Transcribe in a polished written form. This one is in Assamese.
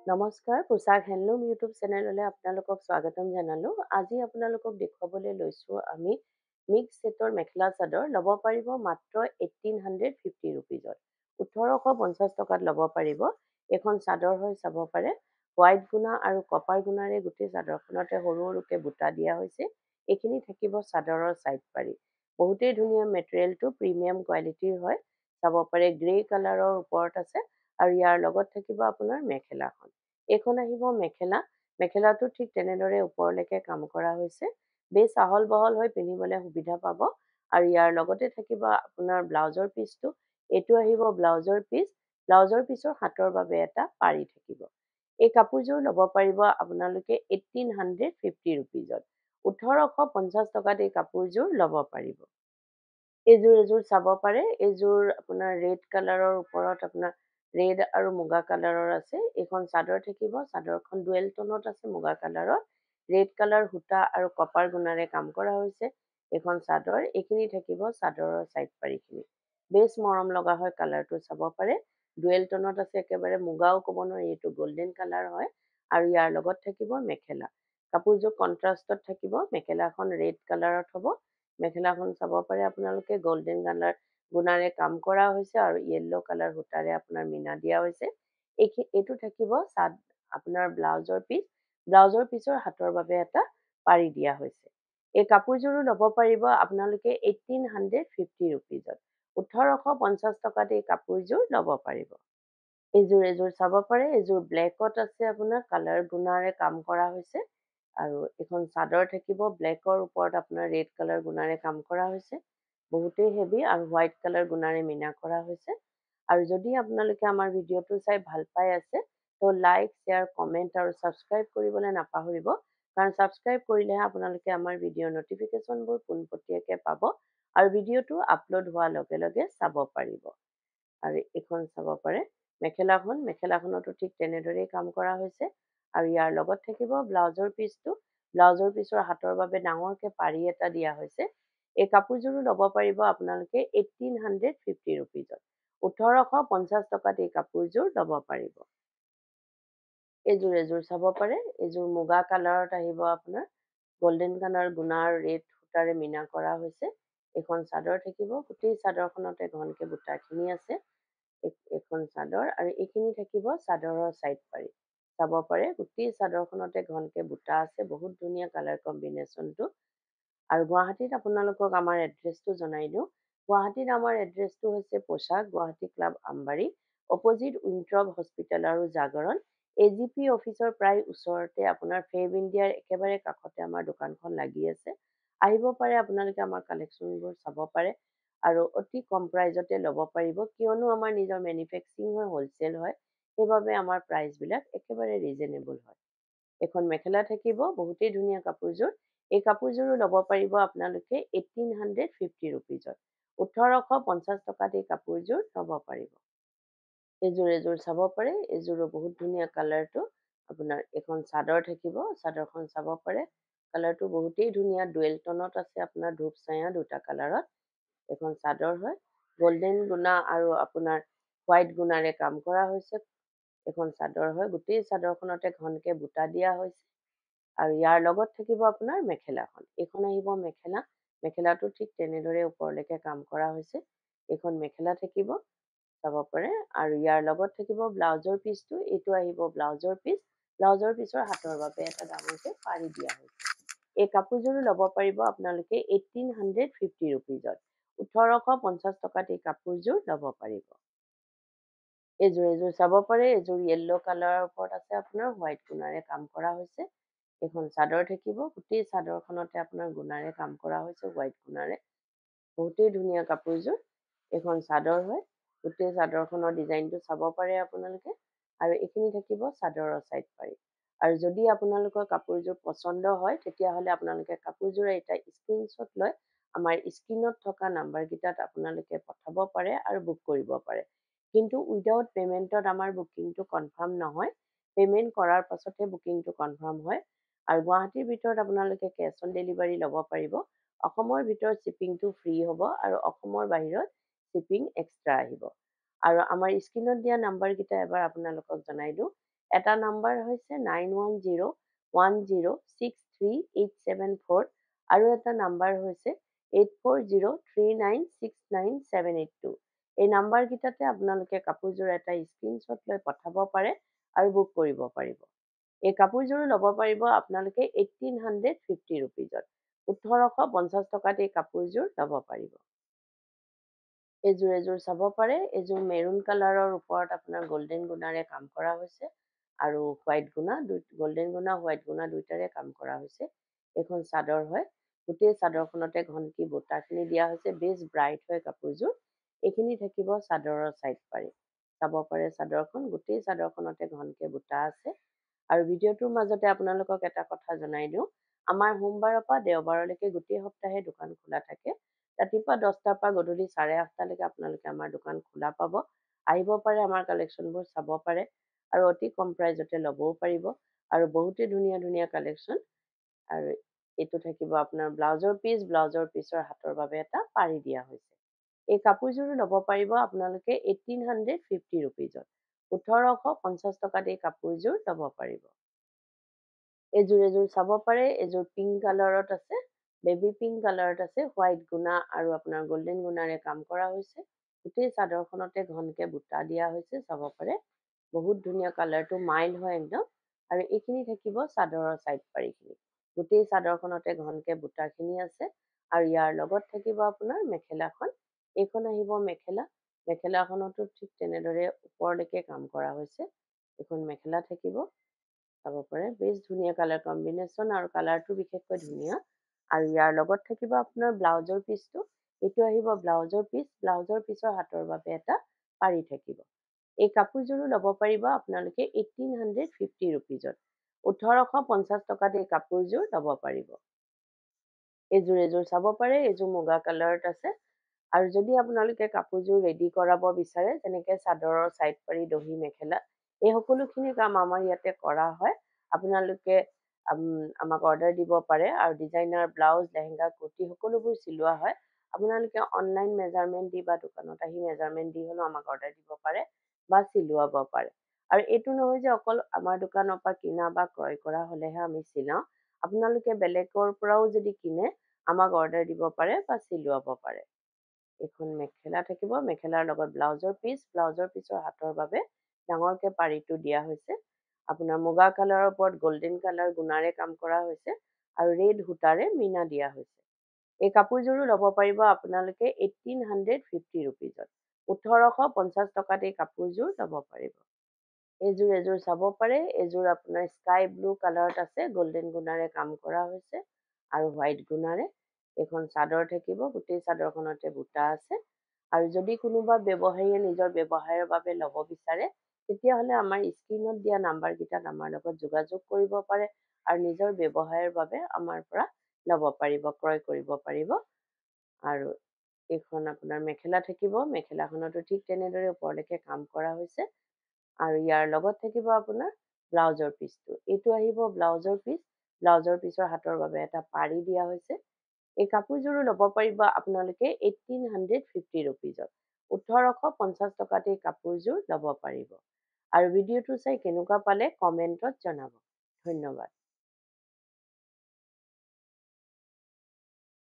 নমস্কাৰ, পোচাক হেণ্ডলুম ইউটিউব চেনেললৈ আপোনালোকক স্বাগতম জনালোঁ। আজি আপোনালোকক দেখুৱাবলৈ লৈছোঁ আমি মিক্স ছেটৰ মেখেলা চাদৰ ল'ব পাৰিব মাত্ৰ 1850 ৰুপিজত। 1850 টকাত ল'ব পাৰিব। এখন চাদৰ হয় চাব পাৰে। হোৱাইট গুণা আৰু কপাৰ গুণাৰে গোটেই চাদৰখনতে সৰু সৰুকৈ বুটা দিয়া হৈছে। এইখিনি থাকিব চাদৰৰ ছাইড পাৰি। বহুতেই ধুনীয়া মেটেৰিয়েলটো প্ৰিমিয়াম কোৱালিটিৰ হয়। চাব পাৰে গ্ৰে কালাৰৰ ওপৰত আছে আৰু ইয়াৰ লগত থাকিব আপোনাৰ মেখেলাখন। এইখন আহিব মেখেলা। মেখেলাটো ঠিক তেনেদৰে ওপৰলৈকে কাম কৰা হৈছে। বেছ আহল বহল হৈ পিন্ধিবলৈ সুবিধা পাব আৰু ইয়াৰ লগতে থাকিব আপোনাৰ ব্লাউজৰ পিচটো। এইটো আহিব ব্লাউজৰ পিচ। ব্লাউজৰ পিচৰ হাতৰ বাবে এটা পাৰি থাকিব। এই কাপোৰযোৰ ল'ব পাৰিব আপোনালোকে 1850 ৰুপিজত। 1850 টকাত এই কাপোৰযোৰ ল'ব পাৰিব। এযোৰ চাব পাৰে। এইযোৰ আপোনাৰ ৰেড কালাৰৰ ওপৰত আপোনাৰ ৰেড আৰু মুগা কালাৰৰ আছে। এইখন চাদৰ থাকিব। চাদৰখন ডুৱেল টনত আছে মুগা কালাৰৰ। ৰেড কালাৰ সূতা আৰু কপাৰ গুণাৰে কাম কৰা হৈছে। এইখন চাদৰ। এইখিনি থাকিব চাদৰৰ ছাইড পাৰিখিনি। বেছ মৰম লগা হয় কালাৰটো চাব পাৰে। ডুৱেল টনত আছে একেবাৰে মুগাও ক'ব নোৱাৰি, এইটো গল্ডেন কালাৰ হয় আৰু ইয়াৰ লগত থাকিব মেখেলা। কাপোৰযোৰ কণ্ট্ৰাষ্টত থাকিব। মেখেলাখন ৰেড কালাৰত হ'ব। মেখেলাখন চাব পাৰে আপোনালোকে গল্ডেন কালাৰ গুণাৰে কাম কৰা হৈছে আৰু য়েল্ল' কালাৰ সূতাৰে আপোনাৰ মীনা দিয়া হৈছে। এইটো থাকিব আপোনাৰ ব্লাউজৰ পিচ। ব্লাউজৰ পিচৰ হাতৰ বাবে এটা পাৰি দিয়া হৈছে। এই কাপোৰযোৰো ল'ব পাৰিব আপোনালোকে 1850 ৰুপিজত। 1850 টকাত এই কাপোৰযোৰ ল'ব পাৰিব। এযোৰ চাব পাৰে। এযোৰ ব্লেকত আছে, আপোনাৰ কালাৰ গুণাৰে কাম কৰা হৈছে আৰু এখন চাদৰ থাকিব। ব্লেকৰ ওপৰত আপোনাৰ ৰেড কালাৰ গুণাৰে কাম কৰা হৈছে। বহুতেই হেভি আৰু হোৱাইট কালাৰ গুণাৰে মীনা কৰা হৈছে। আৰু যদি আপোনালোকে আমাৰ ভিডিঅ'টো চাই ভাল পাই আছে তো লাইক, শ্বেয়াৰ, কমেণ্ট আৰু ছাবস্ক্ৰাইব কৰিবলৈ নাপাহৰিব। কাৰণ ছাবস্ক্ৰাইব কৰিলেহে আপোনালোকে আমাৰ ভিডিঅ'ৰ নটিফিকেশ্যনবোৰ পোনপটীয়াকৈ পাব আৰু ভিডিঅ'টো আপলোড হোৱাৰ লগে লগে চাব পাৰিব। আৰু এইখন চাব পাৰে মেখেলাখনতো ঠিক তেনেদৰেই কাম কৰা হৈছে আৰু ইয়াৰ লগত থাকিব ব্লাউজৰ পিচটো। ব্লাউজৰ পিচৰ হাতৰ বাবে ডাঙৰকৈ পাৰি এটা দিয়া হৈছে। এই কাপোৰযোৰো ল'ব পাৰিব আপোনালোকে 1850 ৰুপিজত। 1850 টকাত এই কাপোৰযোৰ ল'ব পাৰিব। এযোৰ চাব পাৰে। এযোৰ মুগা কালাৰত আহিব আপোনাৰ গল্ডেন কালাৰ গুণাৰ ৰেড সূতাৰে মীনা কৰা হৈছে। এখন চাদৰ থাকিব। গোটেই চাদৰখনতে ঘনকৈ বুটাখিনি আছে। এখন চাদৰ আৰু এইখিনি থাকিব চাদৰৰ ছাইড পাৰি। চাব পাৰে গোটেই চাদৰখনতে ঘনকৈ বুটা আছে। বহুত ধুনীয়া কালাৰ কম্বিনেশ্যনটো। আৰু গুৱাহাটীত আপোনালোকক আমাৰ এড্ৰেছটো জনাই দিওঁ। গুৱাহাটীত আমাৰ এড্ৰেছটো হৈছে পোচাক Guwahati club Ambari, opposite Winthrop hospital আৰু জাগৰণ। AGP অফিচৰ প্ৰায় ওচৰতে আপোনাৰ ফেব ইণ্ডিয়াৰ একেবাৰে কাষতে আমাৰ দোকানখন লাগি আছে। আহিব পাৰে আপোনালোকে আমাৰ কালেকশ্যনবোৰ চাব পাৰে আৰু অতি কম প্ৰাইজতে ল'ব পাৰিব, কিয়নো আমাৰ নিজৰ মেনুফেক্সাৰিং হয়, হ'লচেল হয়। সেইবাবে আমাৰ প্ৰাইচবিলাক একেবাৰে ৰিজনেবল হয়। এখন মেখেলা থাকিব। বহুতেই ধুনীয়া কাপোৰযোৰ। এই কাপোৰযোৰো ল'ব পাৰিব আপোনালোকে 1850 ৰুপিজত। 1850 টকাত এই কাপোৰযোৰ ল'ব পাৰিব। এযোৰ চাব পাৰে। এযোৰো বহুত ধুনীয়া কালাৰটো। আপোনাৰ এখন চাদৰ থাকিব। চাদৰখন চাব পাৰে। কালাৰটো বহুতেই ধুনীয়া। ডুৱেল টনত আছে আপোনাৰ ধূপ ছাঁয়া দুটা কালাৰত। এখন চাদৰ হয়। গল্ডেন গুণা আৰু আপোনাৰ হোৱাইট গুণাৰে কাম কৰা হৈছে। এখন চাদৰ হয়। গোটেই চাদৰখনতে ঘনকৈ বুটা দিয়া হৈছে আৰু ইয়াৰ লগত থাকিব আপোনাৰ মেখেলাখন। এইখন আহিব মেখেলা। মেখেলাটো ঠিক তেনেদৰে ওপৰলৈকে কাম কৰা হৈছে। এইখন মেখেলা থাকিব। চাব পাৰে আৰু ইয়াৰ লগত থাকিব ব্লাউজৰ পিচটো। এইটো আহিব ব্লাউজৰ পিচ। ব্লাউজৰ পিচৰ হাতৰ বাবে এটা ডাঙৰকৈ পাৰি দিয়া হৈছে। এই কাপোৰযোৰো ল'ব পাৰিব আপোনালোকে 1850 ৰুপিজত। 1850 টকাত এই কাপোৰযোৰ ল'ব পাৰিব। এযোৰ চাব পাৰে। এযোৰ য়েল্ল' কালাৰৰ ওপৰত আছে আপোনাৰ হোৱাইট গুণাৰে কাম কৰা হৈছে। এখন চাদৰ থাকিব। গোটেই চাদৰখনতে আপোনাৰ গুণাৰে কাম কৰা হৈছে, হোৱাইট গুণাৰে। বহুতেই ধুনীয়া কাপোৰযোৰ। এখন চাদৰ হয়। গোটেই চাদৰখনৰ ডিজাইনটো চাব পাৰে আপোনালোকে আৰু এইখিনি থাকিব চাদৰৰ ছাইড পাৰি। আৰু যদি আপোনালোকৰ কাপোৰযোৰ পচন্দ হয় তেতিয়াহ'লে আপোনালোকে কাপোৰযোৰৰ এটা স্ক্ৰীনশ্বট লৈ আমাৰ স্ক্ৰীনত থকা নাম্বাৰকেইটাত আপোনালোকে পঠাব পাৰে আৰু বুক কৰিব পাৰে। কিন্তু উইদাউট পে'মেণ্টত আমাৰ বুকিংটো কনফাৰ্ম নহয়। পে'মেণ্ট কৰাৰ পাছতহে বুকিংটো কনফাৰ্ম হয়। আৰু গুৱাহাটীৰ ভিতৰত আপোনালোকে কেছ অন ডেলিভাৰী ল'ব পাৰিব। অসমৰ ভিতৰত শ্বিপিংটো ফ্ৰী হ'ব আৰু অসমৰ বাহিৰত শ্বিপিং এক্সট্ৰা আহিব। আৰু আমাৰ স্ক্ৰীনত দিয়া নাম্বাৰকেইটা এবাৰ আপোনালোকক জনাই দিওঁ। এটা নাম্বাৰ হৈছে 9101063874 আৰু এটা নাম্বাৰ হৈছে 8403969782। এই নাম্বাৰকেইটাতে আপোনালোকে কাপোৰযোৰ এটা স্ক্ৰীনশ্বট লৈ পঠাব পাৰে আৰু বুক কৰিব পাৰিব। এই কাপোৰযোৰ ল'ব পাৰিব আপোনালোকে 1850 ৰুপিজত। 1850 টকাত এই কাপোৰযোৰ ল'ব পাৰিব। এযোৰ চাব পাৰে। এযোৰ মেৰুন কালাৰৰ ওপৰত আপোনাৰ গল্ডেন গুণাৰে কাম কৰা হৈছে আৰু হোৱাইট গুণা, গল্ডেন গুণা হোৱাইট গুণা দুইটাৰে কাম কৰা হৈছে। এইখন চাদৰ হয়। গোটেই চাদৰখনতে ঘনকি বুটাখিনি দিয়া হৈছে। বেছ ব্ৰাইট হয় কাপোৰযোৰ। এইখিনি থাকিব চাদৰৰ ছাইড পাৰি। চাব পাৰে চাদৰখন, গোটেই চাদৰখনতে ঘনকে বুটা আছে। আৰু ভিডিঅ'টোৰ মাজতে আপোনালোকক এটা কথা জনাই দিওঁ, আমাৰ সোমবাৰৰ পৰা দেওবাৰলৈকে গোটেই সপ্তাহে দোকান খোলা থাকে। ৰাতিপুৱা 10টাৰ পৰা গধূলি 8:30লৈকে আপোনালোকে আমাৰ দোকান খোলা পাব। আহিব পাৰে, আমাৰ কালেকশ্যনবোৰ চাব পাৰে আৰু অতি কম প্ৰাইজতে ল'বও পাৰিব। আৰু বহুতেই ধুনীয়া ধুনীয়া কালেকশ্যন। আৰু এইটো থাকিব আপোনাৰ ব্লাউজৰ পিচ, ব্লাউজৰ পিচৰ হাতৰ বাবে এটা পাৰি দিয়া হৈছে। এই কাপোৰযোৰো ল'ব পাৰিব আপোনালোকে 1850 ৰুপিজত। 1850 টকাত এই কাপোৰযোৰ ল'ব পাৰিব। এযোৰ চাব পাৰে। এযোৰ পিংক কালাৰত আছে, বেবী পিংক কালাৰত আছে। হোৱাইট গুণা আৰু আপোনাৰ গল্ডেন গুণাৰে কাম কৰা হৈছে। গোটেই চাদৰখনতে ঘনকে বুটা দিয়া হৈছে, চাব পাৰে। বহুত ধুনীয়া, কালাৰটো মাইল্ড হয় একদম। আৰু এইখিনি থাকিব চাদৰৰ ছাইড পাৰিখিনি। গোটেই চাদৰখনতে ঘনকে বুটাখিনি আছে। আৰু ইয়াৰ লগত থাকিব আপোনাৰ মেখেলাখন। এইখন আহিব মেখেলা। মেখেলাখনতো ঠিক তেনেদৰে ওপৰলৈকে কাম কৰা হৈছে। এইখন মেখেলা থাকিব, চাব পাৰে। বেছ ধুনীয়া কালাৰ কম্বিনেশ্যন আৰু কালাৰটো বিশেষকৈ ধুনীয়া। আৰু ইয়াৰ লগত থাকিব আপোনাৰ ব্লাউজৰ পিচটো। এইটো আহিব ব্লাউজৰ পিচ। ব্লাউজৰ পিচৰ হাতৰ বাবে এটা পাৰি থাকিব। এই কাপোৰযোৰো ল'ব পাৰিব আপোনালোকে 1850 ৰুপিজত। 1850 টকাত এই কাপোৰযোৰ ল'ব পাৰিব। এযোৰ চাব পাৰে। এযোৰ মুগা কালাৰত আছে। আৰু যদি আপোনালোকে কাপোৰযোৰ ৰেডি কৰাব বিচাৰে, যেনেকৈ চাদৰৰ ছাইড পাৰি, দহি, মেখেলা, এই সকলোখিনি কাম আমাৰ ইয়াতে কৰা হয়। আপোনালোকে আমাক অৰ্ডাৰ দিব পাৰে। আৰু ডিজাইনাৰ ব্লাউজ, লেহেংগা, কুৰ্তি সকলোবোৰ চিলোৱা হয়। আপোনালোকে অনলাইন মেজাৰমেণ্ট দি বা দোকানত আহি মেজাৰমেণ্ট দি হ'লেও আমাক অৰ্ডাৰ দিব পাৰে বা চিলোৱাব পাৰে। আৰু এইটো নহয় যে অকল আমাৰ দোকানৰ পৰা কিনা বা ক্ৰয় কৰা হ'লেহে আমি চিলাওঁ। আপোনালোকে বেলেগৰ পৰাও যদি কিনে, আমাক অৰ্ডাৰ দিব পাৰে বা চিলোৱাব পাৰে। এইখন মেখেলা থাকিব। মেখেলাৰ লগত ব্লাউজৰ পিচ। ব্লাউজৰ পিচৰ হাতৰ বাবে ডাঙৰকে পাৰিটো দিয়া হৈছে। আপোনাৰ মুগা কালাৰৰ ওপৰত গল্ডেন কালাৰ গুণাৰে কাম কৰা হৈছে আৰু ৰেড সূতাৰে মীনা দিয়া হৈছে। এই কাপোৰযোৰো ল'ব পাৰিব আপোনালোকে 1850 ৰুপিজত। 1850 টকাত এই কাপোৰযোৰ ল'ব পাৰিব। এযোৰ চাব পাৰে। এযোৰ আপোনাৰ স্কাই ব্লু কালাৰত আছে। গল্ডেন গুণাৰে কাম কৰা হৈছে আৰু হোৱাইট গুণাৰে। এইখন চাদৰ থাকিব। গোটেই চাদৰখনতে বুটা আছে। আৰু যদি কোনোবা ব্যৱসায়ীয়ে নিজৰ ব্যৱসায়ৰ বাবে ল'ব বিচাৰে, তেতিয়াহ'লে আমাৰ স্ক্ৰীণত দিয়া নাম্বাৰকেইটাত আমাৰ লগত যোগাযোগ কৰিব পাৰে আৰু নিজৰ ব্যৱসায়ৰ বাবে আমাৰ পৰা ল'ব পাৰিব, ক্ৰয় কৰিব পাৰিব। আৰু এইখন আপোনাৰ মেখেলা থাকিব। মেখেলাখনতো ঠিক তেনেদৰে ওপৰলৈকে কাম কৰা হৈছে। আৰু ইয়াৰ লগত থাকিব আপোনাৰ ব্লাউজৰ পিচটো। এইটো আহিব ব্লাউজৰ পিচ। ব্লাউজৰ পিচৰ হাতৰ বাবে এটা পাৰি দিয়া হৈছে। এই কাপোৰযোৰো ল'ব পাৰিব আপোনালোকে 1850 ৰুপিজত। 1850 টকাত এই কাপোৰযোৰ ল'ব পাৰিব। আৰু ভিডিঅ'টো চাই কেনেকুৱা পালে কমেণ্টত জনাব। ধন্যবাদ।